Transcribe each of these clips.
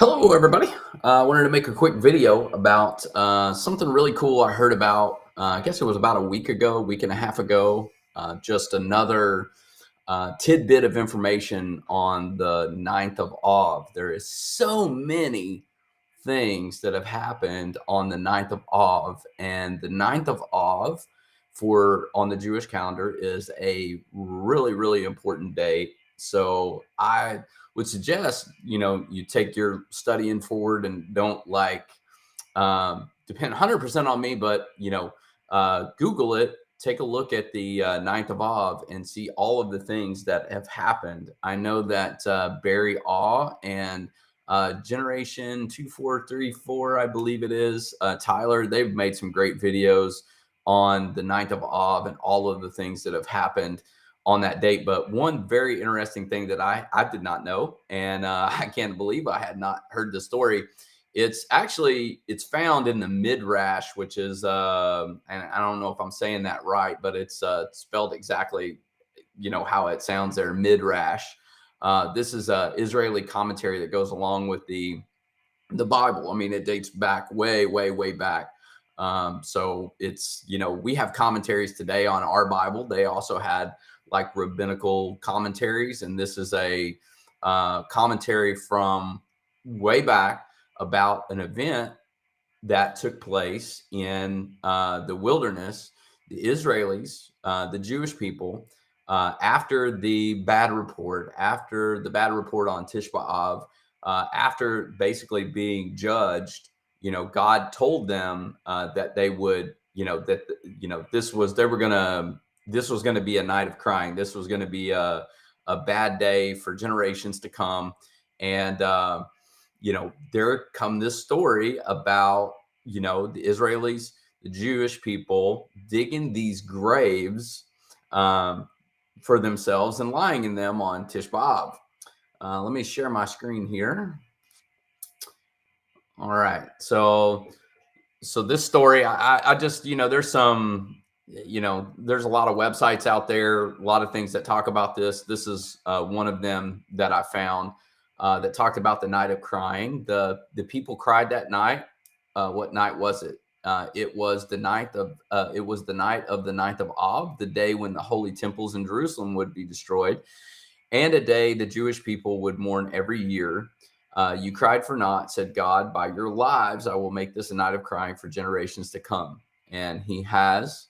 Hello, everybody. I wanted to make a quick video about something really cool I heard about. I guess it was about a week ago, week and a half ago. Just another tidbit of information on the ninth of Av. There is so many things that have happened on the ninth of Av, and the ninth of Av for on the Jewish calendar is a really, really important date. So I would suggest, you take your studying forward and don't depend 100% on me, but, Google it, take a look at the 9th of Av and see all of the things that have happened. I know that Barry Awe and Generation 2434, I believe it is, Tyler, they've made some great videos on the 9th of Av and all of the things that have happened on that date. But one very interesting thing that I did not know, and I can't believe I had not heard the story. It's found in the Midrash, which is and I don't know if I'm saying that right, but it's spelled exactly how it sounds there, Midrash. This is a Israeli commentary that goes along with the Bible. I mean, it dates back way, way, way back. So it's, we have commentaries today on our Bible. They also had like rabbinical commentaries, and this is a commentary from way back about an event that took place in the wilderness. The Israelis, the Jewish people, after the bad report on Tish B'Av, after basically being judged, God told them that they would, this was gonna be a night of crying. This was gonna be a bad day for generations to come, and there come this story about the Israelis, the Jewish people digging these graves um, for themselves and lying in them on Tish B'Av. Let me share my screen here. All right. So this story, I just, there's some, there's a lot of websites out there, a lot of things that talk about this. This is one of them that I found that talked about the night of crying. The people cried that night. What night was it? It was the night of the ninth of Av, the day when the holy temples in Jerusalem would be destroyed, and a day the Jewish people would mourn every year. You cried for naught, said God, by your lives I will make this a night of crying for generations to come. And he has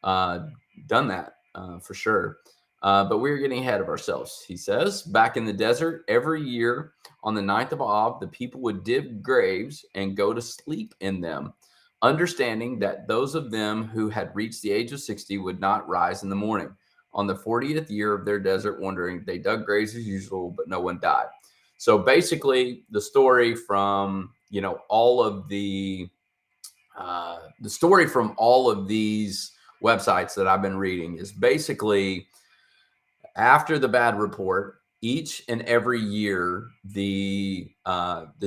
uh, done that for sure. But we're getting ahead of ourselves. He says, back in the desert, every year on the ninth of Av, the people would dig graves and go to sleep in them, understanding that those of them who had reached the age of 60 would not rise in the morning. On the 40th year of their desert wandering, they dug graves as usual, but no one died. So basically, the story from all of the story from all of these websites that I've been reading is basically after the bad report, each and every year the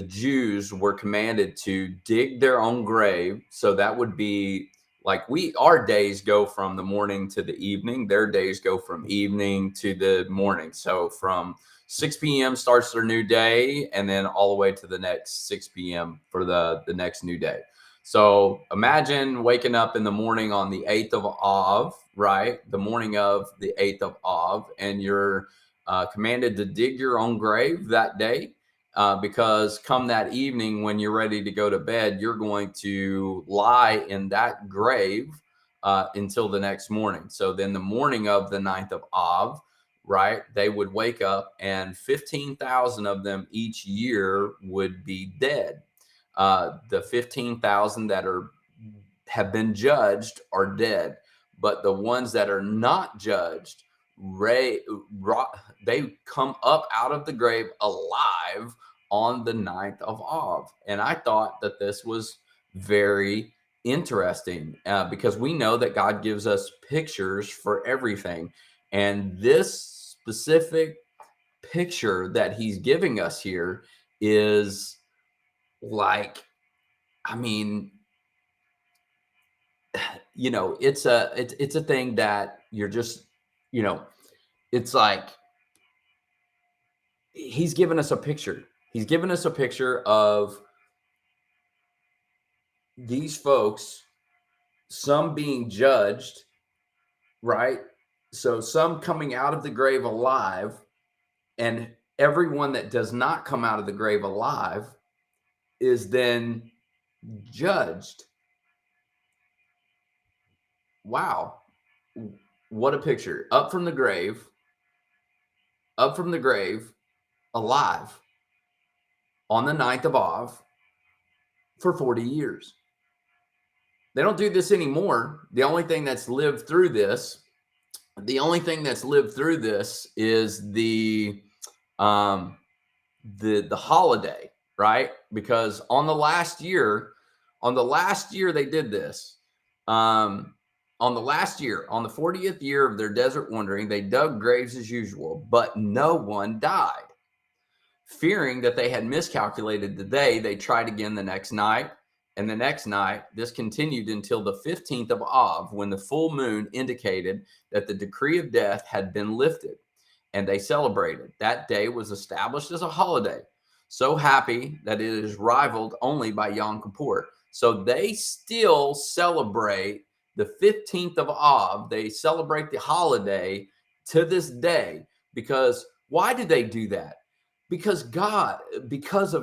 Jews were commanded to dig their own grave. So that would be like our days go from the morning to the evening. Their days go from evening to the morning. So from 6 p.m. starts their new day, and then all the way to the next 6 p.m. for the next new day. So imagine waking up in the morning on the 8th of Av, right? The morning of the 8th of Av, and you're commanded to dig your own grave that day because come that evening when you're ready to go to bed, you're going to lie in that grave until the next morning. So then the morning of the 9th of Av, right, they would wake up and 15,000 of them each year would be dead. The 15,000 that have been judged are dead, but the ones that are not judged, they come up out of the grave alive on the 9th of Av. And I thought that this was very interesting because we know that God gives us pictures for everything. And this specific picture that he's giving us here is like, I mean, it's a thing that you're just, you know, it's like he's given us a picture. He's given us a picture of these folks, some being judged, right? So some coming out of the grave alive, and everyone that does not come out of the grave alive is then judged. Wow. What a picture. Up from the grave, alive on the 9th of Av for 40 years. They don't do this anymore. The only thing that's lived through this is um the holiday, right? Because on the last year they did this. On the 40th year of their desert wandering, they dug graves as usual, but no one died. Fearing that they had miscalculated the day, they tried again the next night, and the next night. This continued until the 15th of Av, when the full moon indicated that the decree of death had been lifted, and they celebrated. That day was established as a holiday, so happy that it is rivaled only by Yom Kippur. So they still celebrate the 15th of Av. They celebrate the holiday to this day. Because why do they do that? Because of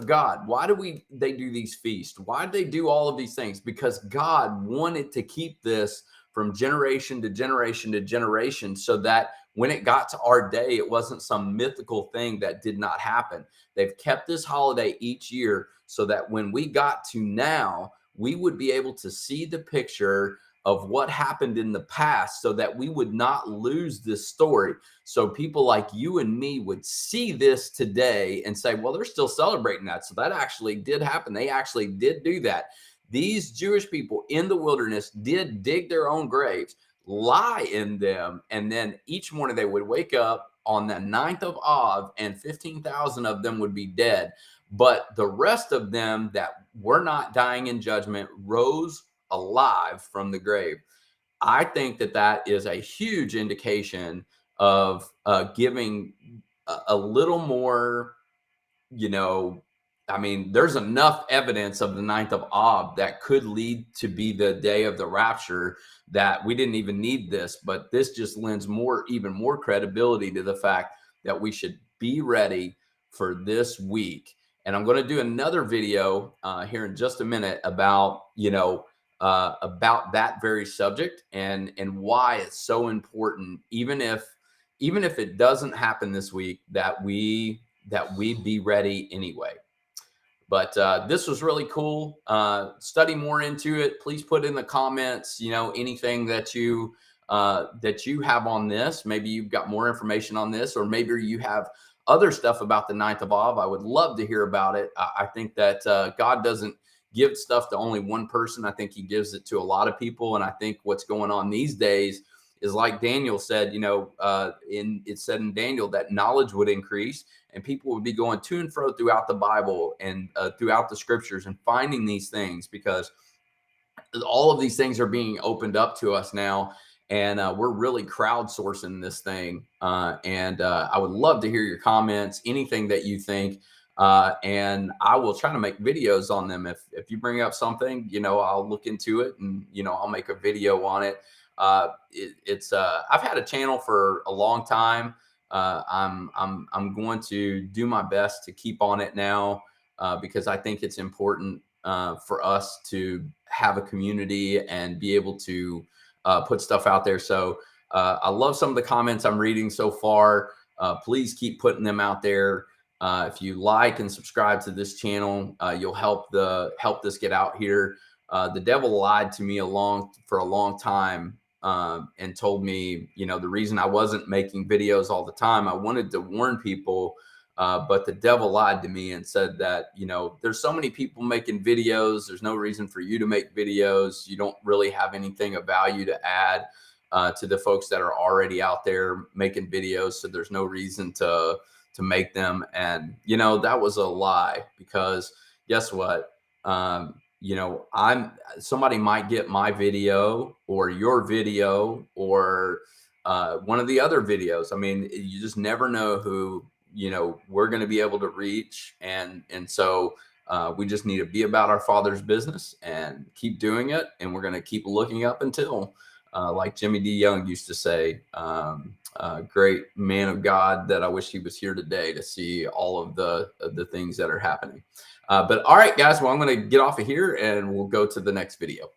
God. Why do they do these feasts? Why do they do all of these things? Because God wanted to keep this from generation to generation to generation, so that when it got to our day, it wasn't some mythical thing that did not happen. They've kept this holiday each year so that when we got to now, we would be able to see the picture of what happened in the past, so that we would not lose this story. So people like you and me would see this today and say, well, they're still celebrating that. So that actually did happen. They actually did do that. These Jewish people in the wilderness did dig their own graves, lie in them, and then each morning they would wake up on the 9th of Av, and 15,000 of them would be dead. But the rest of them that were not dying in judgment rose alive from the grave. I think that is a huge indication of giving a little more, I mean, there's enough evidence of the 9th of Ab that could lead to be the day of the rapture, that we didn't even need this. But this just lends even more credibility to the fact that we should be ready for this week. And I'm going to do another video here in just a minute about, about that very subject, and why it's so important, even if it doesn't happen this week, that we be ready anyway. But this was really cool. Study more into it. Please put in the comments, anything that you have on this. Maybe you've got more information on this, or maybe you have other stuff about the 9th of Av. I would love to hear about it. I think that God doesn't give stuff to only one person. I think he gives it to a lot of people. And I think what's going on these days is, like Daniel said, it said in Daniel that knowledge would increase, and people would be going to and fro throughout the Bible and throughout the scriptures and finding these things, because all of these things are being opened up to us now. And we're really crowdsourcing this thing. And I would love to hear your comments, anything that you think. And I will try to make videos on them. If you bring up something, I'll look into it, and, I'll make a video on it. I've had a channel for a long time. I'm going to do my best to keep on it now, because I think it's important for us to have a community and be able to put stuff out there. So I love some of the comments I'm reading so far. Please keep putting them out there. If you like and subscribe to this channel, you'll help this get out here. The devil lied to me for a long time, and told me, the reason I wasn't making videos all the time, I wanted to warn people, but the devil lied to me and said that, there's so many people making videos, there's no reason for you to make videos. You don't really have anything of value to add to the folks that are already out there making videos, so there's no reason to make them. And that was a lie, because guess what? Somebody might get my video or your video or one of the other videos. I mean, you just never know who we're going to be able to reach. And so we just need to be about our Father's business and keep doing it. And we're going to keep looking up until, like Jimmy D. Young used to say, great man of God that I wish he was here today to see all of the things that are happening. But all right, guys, well, I'm going to get off of here and we'll go to the next video.